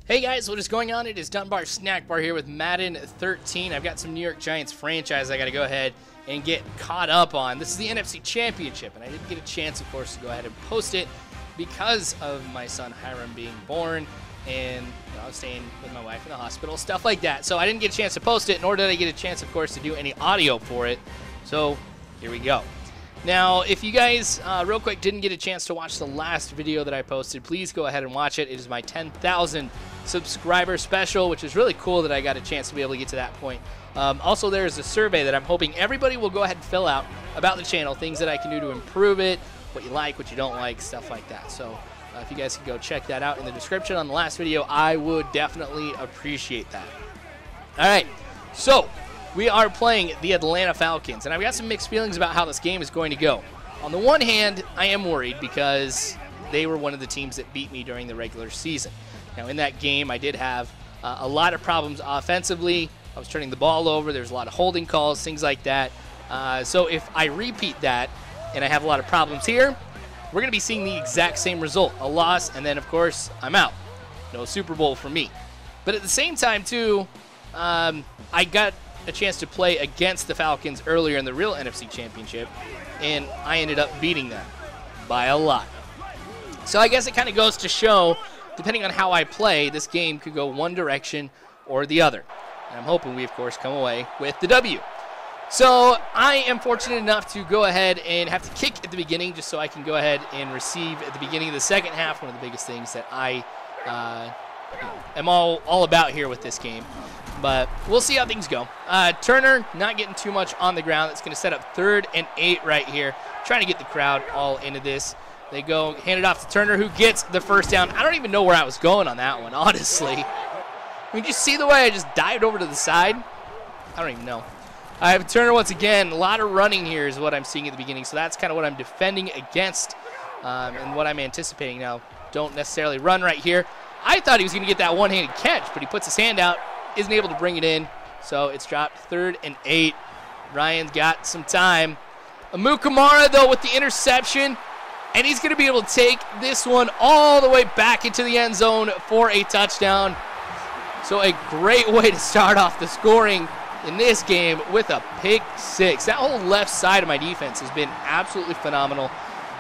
Hey guys, what is going on? It is Dunbar Snackbar here with Madden 13. I've got some New York Giants franchise I got to go ahead and get caught up on. This is the NFC Championship, and I didn't get a chance, of course, to go ahead and post it because of my son Hiram being born and I was staying with my wife in the hospital, stuff like that. So I didn't get a chance to post it, nor did I get a chance, of course, to do any audio for it. So here we go. Now, if you guys, real quick, didn't get a chance to watch the last video that I posted, please go ahead and watch it. It is my 10,000 subscriber special, which is really cool that I got a chance to be able to get to that point. Also, there is a survey that I'm hoping everybody will go ahead and fill out about the channel, things that I can do to improve it, what you like, what you don't like, stuff like that. So if you guys could go check that out in the description on the last video, I would definitely appreciate that. All right, so we are playing the Atlanta Falcons, and I've got some mixed feelings about how this game is going to go. On the one hand, I am worried because they were one of the teams that beat me during the regular season. Now, in that game, I did have a lot of problems offensively. I was turning the ball over. There's a lot of holding calls, things like that. So if I repeat that and I have a lot of problems here, we're going to be seeing the exact same result, a loss, and then, of course, I'm out. No Super Bowl for me. But at the same time, too, I got a chance to play against the Falcons earlier in the real NFC Championship, and I ended up beating them by a lot. So I guess it kind of goes to show, depending on how I play, this game could go one direction or the other. And I'm hoping we, of course, come away with the W. So I am fortunate enough to go ahead and have to kick at the beginning just so I can go ahead and receive at the beginning of the second half, one of the biggest things that I am all about here with this game. But we'll see how things go. Turner not getting too much on the ground. That's going to set up 3rd and 8 right here. Trying to get the crowd all into this. They go, hand it off to Turner, who gets the first down. I don't even know where I was going on that one, honestly. I mean, did you see the way I just dived over to the side? I don't even know. I have Turner once again. A lot of running here is what I'm seeing at the beginning. So that's kind of what I'm defending against and what I'm anticipating now. Don't necessarily run right here. I thought he was going to get that one-handed catch, but he puts his hand out. Isn't able to bring it in, so it's dropped 3rd and 8. Ryan's got some time. Amukamara, though, with the interception, and he's going to be able to take this one all the way back into the end zone for a touchdown. So a great way to start off the scoring in this game with a pick 6. That whole left side of my defense has been absolutely phenomenal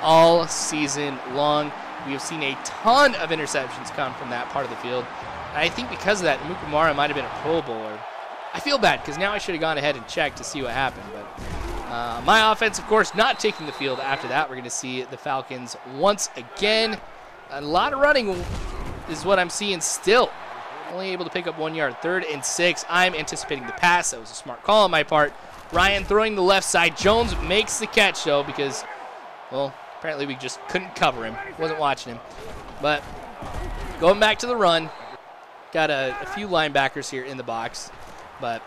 all season long. We have seen a ton of interceptions come from that part of the field. I think because of that, Mukamara might have been a Pro Bowler. I feel bad because now I should have gone ahead and checked to see what happened. But my offense, of course, not taking the field after that. We're going to see the Falcons once again. A lot of running is what I'm seeing still. Only able to pick up 1 yard, 3rd and 6. I'm anticipating the pass. That was a smart call on my part. Ryan throwing the left side. Jones makes the catch, though, because, well, apparently we just couldn't cover him. Wasn't watching him. But going back to the run. Got a few linebackers here in the box, but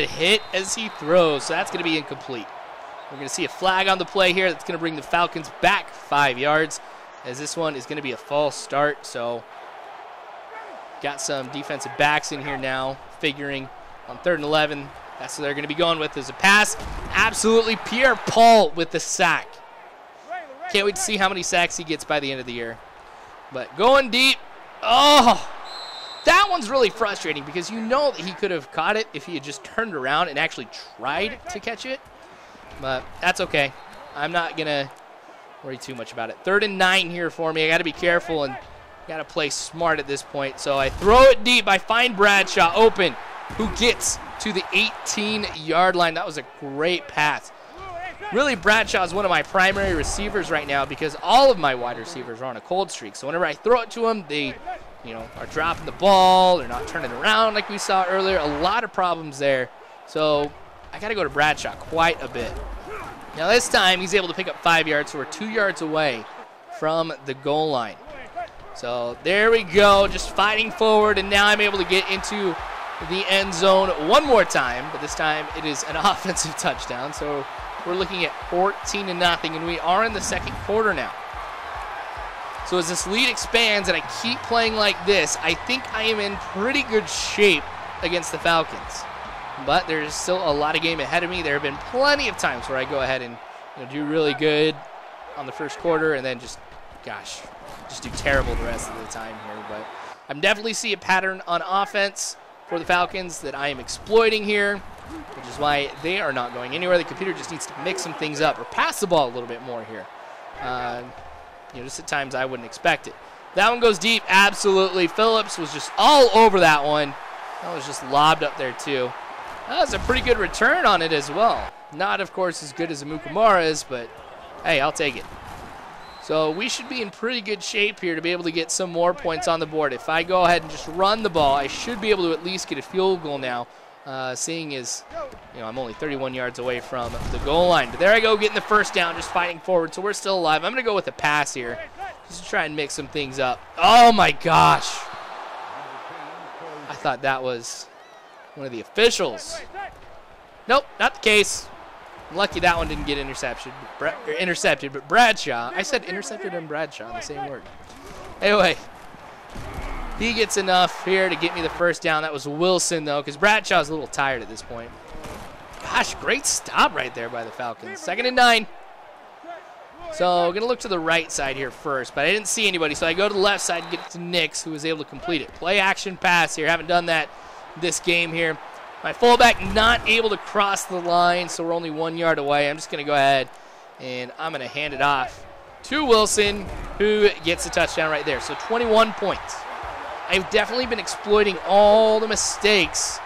hit as he throws, so that's going to be incomplete. We're going to see a flag on the play here that's going to bring the Falcons back 5 yards, as this one is going to be a false start. So got some defensive backs in here now, figuring on 3rd and 11. That's what they're going to be going with as a pass. Absolutely, Pierre-Paul with the sack. Can't wait to see how many sacks he gets by the end of the year. But going deep. Oh! That one's really frustrating because you know that he could have caught it if he had just turned around and actually tried to catch it. But that's okay. I'm not going to worry too much about it. 3rd and 9 here for me. I got to be careful and got to play smart at this point. So I throw it deep. I find Bradshaw open, who gets to the 18-yard line. That was a great pass. Really, Bradshaw is one of my primary receivers right now because all of my wide receivers are on a cold streak. So whenever I throw it to him, they are dropping the ball. They're not turning around like we saw earlier. A lot of problems there. So I got to go to Bradshaw quite a bit. Now this time he's able to pick up 5 yards, so we're 2 yards away from the goal line. So there we go, just fighting forward, and now I'm able to get into the end zone one more time, but this time it is an offensive touchdown. So we're looking at 14-0, and we are in the second quarter now. So as this lead expands and I keep playing like this, I think I am in pretty good shape against the Falcons. But there's still a lot of game ahead of me. There have been plenty of times where I go ahead and do really good on the first quarter and then just do terrible the rest of the time here. But I'm definitely see a pattern on offense for the Falcons that I am exploiting here, which is why they are not going anywhere. The computer just needs to mix some things up or pass the ball a little bit more here. Just at times I wouldn't expect it. That one goes deep, absolutely. Phillips was just all over that one. That was just lobbed up there too. That was a pretty good return on it as well. Not, of course, as good as Amukamara's, but hey, I'll take it. So we should be in pretty good shape here to be able to get some more points on the board. If I go ahead and just run the ball, I should be able to at least get a field goal now, seeing as I'm only 31 yards away from the goal line. But there I go, getting the first down, just fighting forward. So we're still alive. I'm going to go with a pass here just to try and mix some things up. Oh, my gosh. I thought that was one of the officials. Nope, not the case. Lucky that one didn't get intercepted, but Bradshaw. I said intercepted and Bradshaw, the same word. Anyway, he gets enough here to get me the first down. That was Wilson, though, because Bradshaw's a little tired at this point. Gosh, great stop right there by the Falcons. 2nd and 9. So I'm going to look to the right side here first, but I didn't see anybody, so I go to the left side and get to Nix, who was able to complete it. Play action pass here. Haven't done that this game here. My fullback not able to cross the line, so we're only 1 yard away. I'm just going to go ahead, and I'm going to hand it off to Wilson, who gets the touchdown right there. So 21 points. I've definitely been exploiting all the mistakes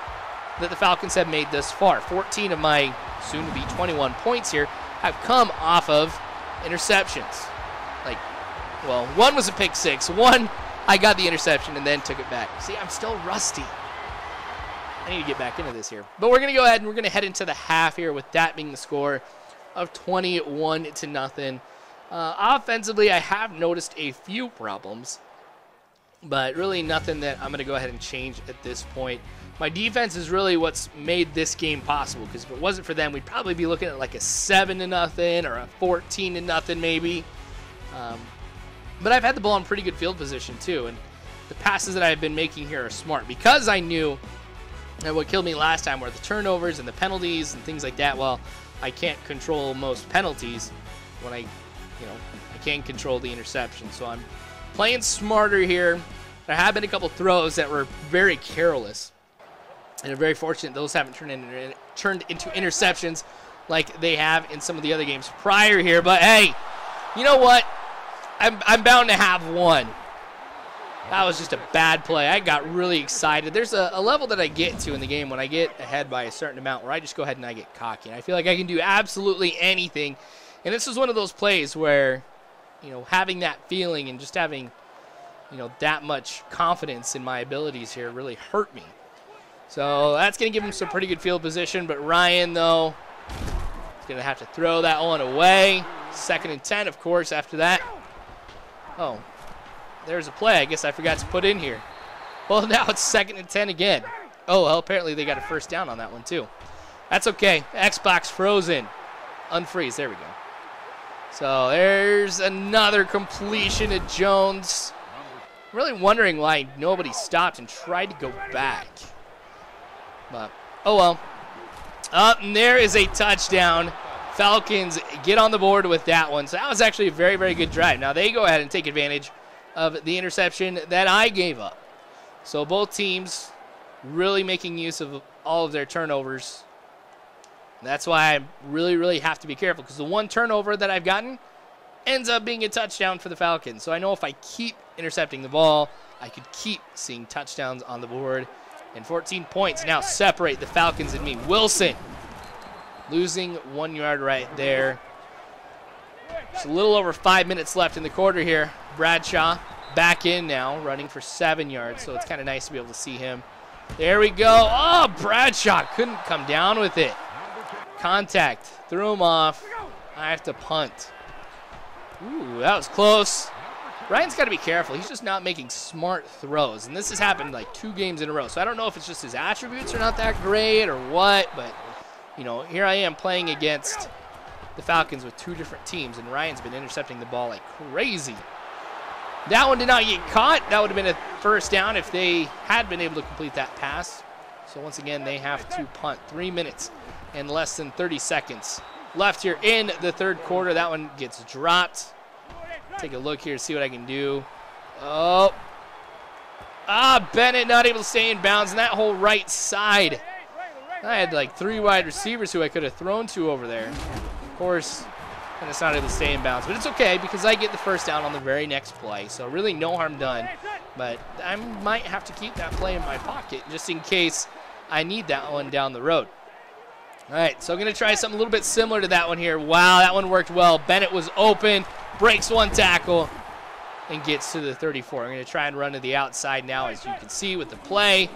that the Falcons have made thus far. 14 of my soon-to-be 21 points here have come off of interceptions. One was a pick six. One, I got the interception and then took it back. See, I'm still rusty. I need to get back into this here. But we're going to go ahead and we're going to head into the half here with that being the score of 21-0. Offensively, I have noticed a few problems, but really nothing that I'm going to go ahead and change at this point. My defense is really what's made this game possible, because if it wasn't for them, we'd probably be looking at like a 7-0 or a 14-0 maybe. But I've had the ball in pretty good field position too, and the passes that I've been making here are smart, because I knew that what killed me last time were the turnovers and the penalties and things like that. Well, I can't control most penalties when I can't control the interception. So I'm playing smarter here. There have been a couple throws that were very careless, and I'm very fortunate those haven't turned into interceptions like they have in some of the other games prior here. But hey, you know what? I'm bound to have one. That was just a bad play. I got really excited. There's a level that I get to in the game when I get ahead by a certain amount where I just go ahead and I get cocky. And I feel like I can do absolutely anything. And this was one of those plays where, having that feeling and just having, that much confidence in my abilities here really hurt me. So that's going to give him some pretty good field position. But Ryan, though, is going to have to throw that one away. 2nd and 10, of course, after that. Oh. There's a play I guess I forgot to put in here. Well, now it's 2nd and 10 again. Oh, well, apparently they got a first down on that one, too. That's okay. Xbox frozen. Unfreeze. There we go. So there's another completion to Jones. I'm really wondering why nobody stopped and tried to go back. But, oh, well. And there is a touchdown. Falcons get on the board with that one. So that was actually a very, very good drive. Now they go ahead and take advantage of the interception that I gave up. So both teams really making use of all of their turnovers. That's why I really, really have to be careful, because the one turnover that I've gotten ends up being a touchdown for the Falcons. So I know if I keep intercepting the ball, I could keep seeing touchdowns on the board. And 14 points now separate the Falcons and me. Wilson losing 1 yard right there. Just a little over 5 minutes left in the quarter here. Bradshaw back in now, running for 7 yards, so it's kind of nice to be able to see him. There we go. Oh, Bradshaw couldn't come down with it. Contact. Threw him off. I have to punt. Ooh, that was close. Ryan's got to be careful. He's just not making smart throws, and this has happened like 2 games in a row. So I don't know if it's just his attributes are not that great or what, but, here I am playing against the Falcons with 2 different teams, and Ryan's been intercepting the ball like crazy. That one did not get caught. That would have been a first down if they had been able to complete that pass. So once again, they have to punt. 3 minutes and less than 30 seconds left here in the third quarter. That one gets dropped. Take a look here, see what I can do. Oh. Bennett not able to stay in bounds, and that whole right side. I had like 3 wide receivers who I could have thrown to over there. Of course, and it's not able to stay in bounds. But it's okay because I get the first down on the very next play. So really no harm done. But I might have to keep that play in my pocket just in case I need that one down the road. All right, so I'm going to try something a little bit similar to that one here. Wow, that one worked well. Bennett was open, breaks 1 tackle, and gets to the 34. I'm going to try and run to the outside now, as you can see with the play.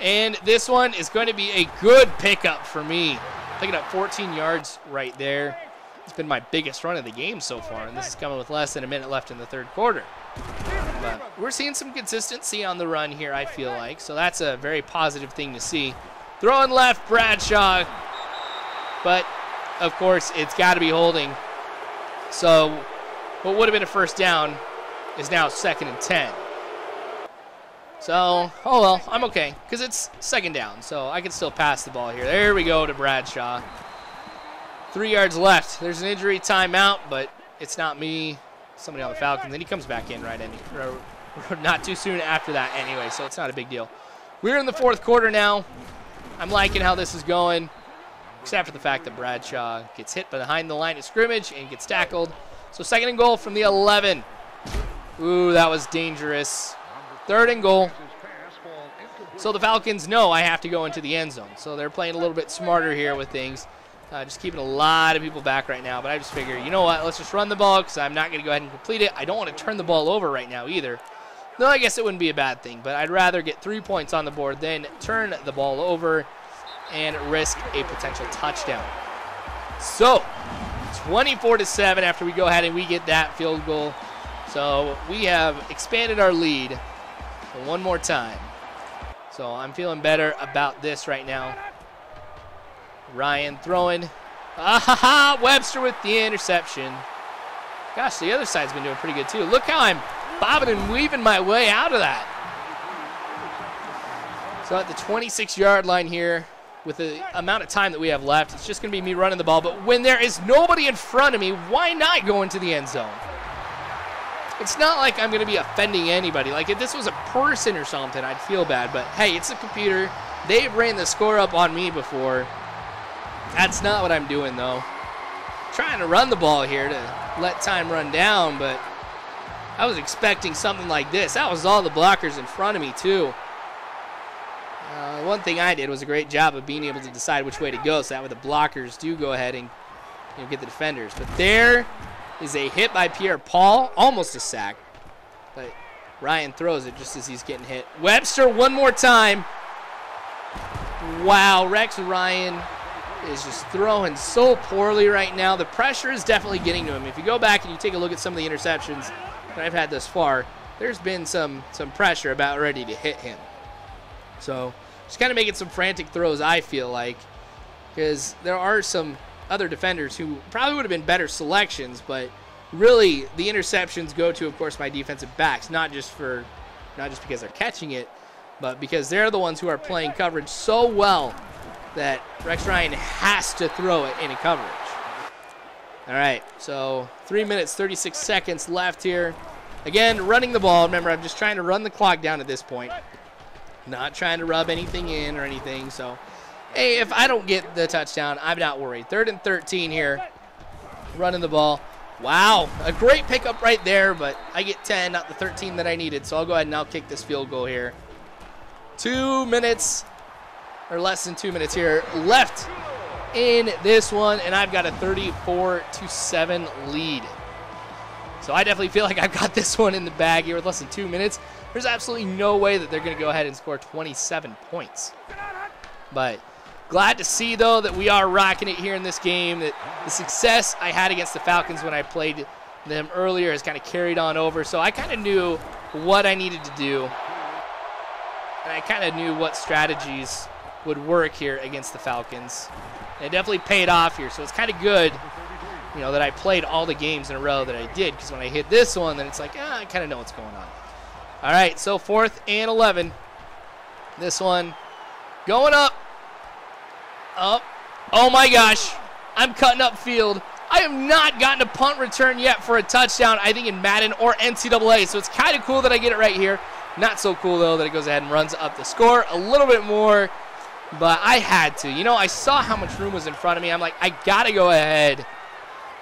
And this one is going to be a good pickup for me. Picking up 14 yards right there. It's been my biggest run of the game so far, and this is coming with less than a minute left in the 3rd quarter. But we're seeing some consistency on the run here, I feel like, so that's a very positive thing to see. Throwing left, Bradshaw, but of course it's got to be holding. So what would have been a first down is now 2nd and 10. So, oh well, I'm okay, because it's 2nd down, so I can still pass the ball here. There we go to Bradshaw. 3 yards left. There's an injury timeout, but it's not me. Somebody on the Falcons. Then he comes back in right not too soon after that anyway, so it's not a big deal. We're in the 4th quarter now. I'm liking how this is going, except for the fact that Bradshaw gets hit behind the line of scrimmage and gets tackled. So 2nd and goal from the 11. Ooh, that was dangerous. 3rd and goal. So the Falcons know I have to go into the end zone. So they're playing a little bit smarter here with things. Just keeping a lot of people back right now. But I just figure, you know what, let's just run the ball because I'm not going to go ahead and complete it. I don't want to turn the ball over right now either. No, I guess it wouldn't be a bad thing. But I'd rather get 3 points on the board than turn the ball over and risk a potential touchdown. So 24-7 after we go ahead and we get that field goal. So we have expanded our lead one more time. So I'm feeling better about this right now. Ryan throwing. Webster with the interception. Gosh, the other side's been doing pretty good too. Look how I'm bobbing and weaving my way out of that. So at the 26-yard line here, with the amount of time that we have left, it's just going to be me running the ball. But when there is nobody in front of me, why not go into the end zone? It's not like I'm going to be offending anybody. Like, if this was a person or something, I'd feel bad. But, hey, it's a computer. They've ran the score up on me before. That's not what I'm doing, though. Trying to run the ball here to let time run down, but I was expecting something like this. That was all the blockers in front of me, too. One thing I did was a great job of being able to decide which way to go, so that way the blockers do go ahead and get the defenders. But there is a hit by Pierre-Paul, almost a sack. But Ryan throws it just as he's getting hit. Webster one more time. Wow, Rex Ryan is just throwing so poorly right now. The pressure is definitely getting to him. If you go back and you take a look at some of the interceptions that I've had thus far, there's been some pressure about ready to hit him. So just kind of making some frantic throws, I feel like, because there are some other defenders who probably would have been better selections, but really the interceptions go to, of course, my defensive backs, not just because they're catching it, but because they're the ones who are playing coverage so well that Rex Ryan has to throw it in coverage. All right, so 3 minutes, 36 seconds left here. Again, running the ball. Remember, I'm just trying to run the clock down at this point. Not trying to rub anything in or anything. So, hey, if I don't get the touchdown, I'm not worried. 3rd and 13 here. Running the ball. Wow, a great pickup right there, but I get 10, not the 13 that I needed. So I'll go ahead and I'll kick this field goal here. 2 minutes, or less than 2 minutes here left in this one, and I've got a 34-7 lead. So I definitely feel like I've got this one in the bag here with less than 2 minutes. There's absolutely no way that they're going to go ahead and score 27 points. But glad to see, though, that we are rocking it here in this game, that the success I had against the Falcons when I played them earlier has kind of carried on over. So I kind of knew what I needed to do, and I kind of knew what strategies would work here against the Falcons. And it definitely paid off here, so it's kind of good, you know, that I played all the games in a row that I did, because when I hit this one, then it's like, I kind of know what's going on. All right, so 4th and 11. This one going up. Up. Oh, my gosh. I'm cutting up field. I have not gotten a punt return yet for a touchdown, I think, in Madden or NCAA, so it's kind of cool that I get it right here. Not so cool, though, that it goes ahead and runs up the score a little bit more, but I had to. You know, I saw how much room was in front of me. I'm like, I got to go ahead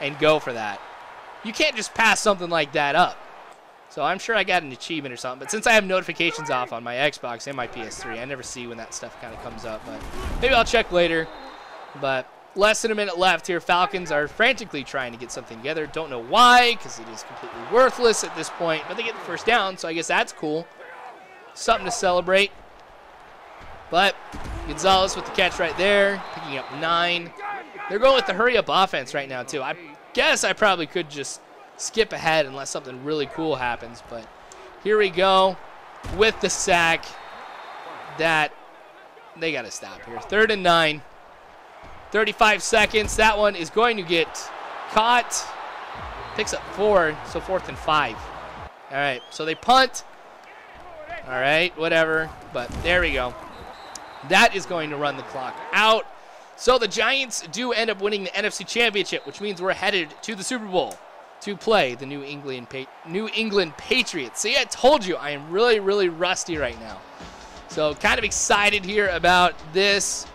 and go for that. You can't just pass something like that up. So I'm sure I got an achievement or something. But since I have notifications off on my Xbox and my PS3, I never see when that stuff kind of comes up. But maybe I'll check later. But less than a minute left here. Falcons are frantically trying to get something together. Don't know why, because it is completely worthless at this point. But they get the first down, so I guess that's cool. Something to celebrate. But Gonzalez with the catch right there, picking up 9. They're going with the hurry-up offense right now, too. I guess I probably could just skip ahead unless something really cool happens. But here we go with the sack. That they got to stop here. 3rd and 9. 35 seconds. That one is going to get caught. Picks up 4, so 4th and 5. All right, so they punt. All right, whatever. But there we go. That is going to run the clock out. So the Giants do end up winning the NFC Championship, which means we're headed to the Super Bowl to play the New England Patriots. See, I told you I am really, really rusty right now. So kind of excited here about this.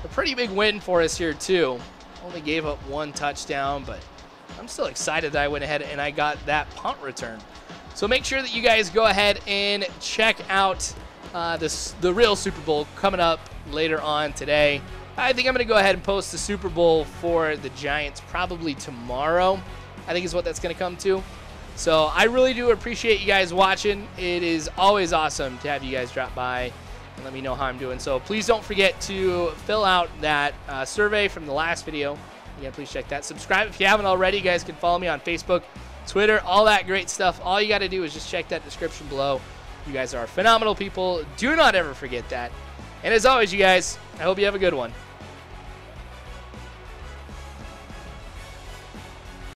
A pretty big win for us here, too. Only gave up 1 touchdown, but I'm still excited that I went ahead and I got that punt return. So make sure that you guys go ahead and check out the real Super Bowl coming up later on today. I think I'm going to go ahead and post the Super Bowl for the Giants probably tomorrow, I think is what that's going to come to. So I really do appreciate you guys watching. It is always awesome to have you guys drop by and let me know how I'm doing. So please don't forget to fill out that survey from the last video. Again, please check that. Subscribe if you haven't already. You guys can follow me on Facebook, Twitter, all that great stuff. All you got to do is just check that description below. You guys are phenomenal people. Do not ever forget that. And as always, you guys, I hope you have a good one.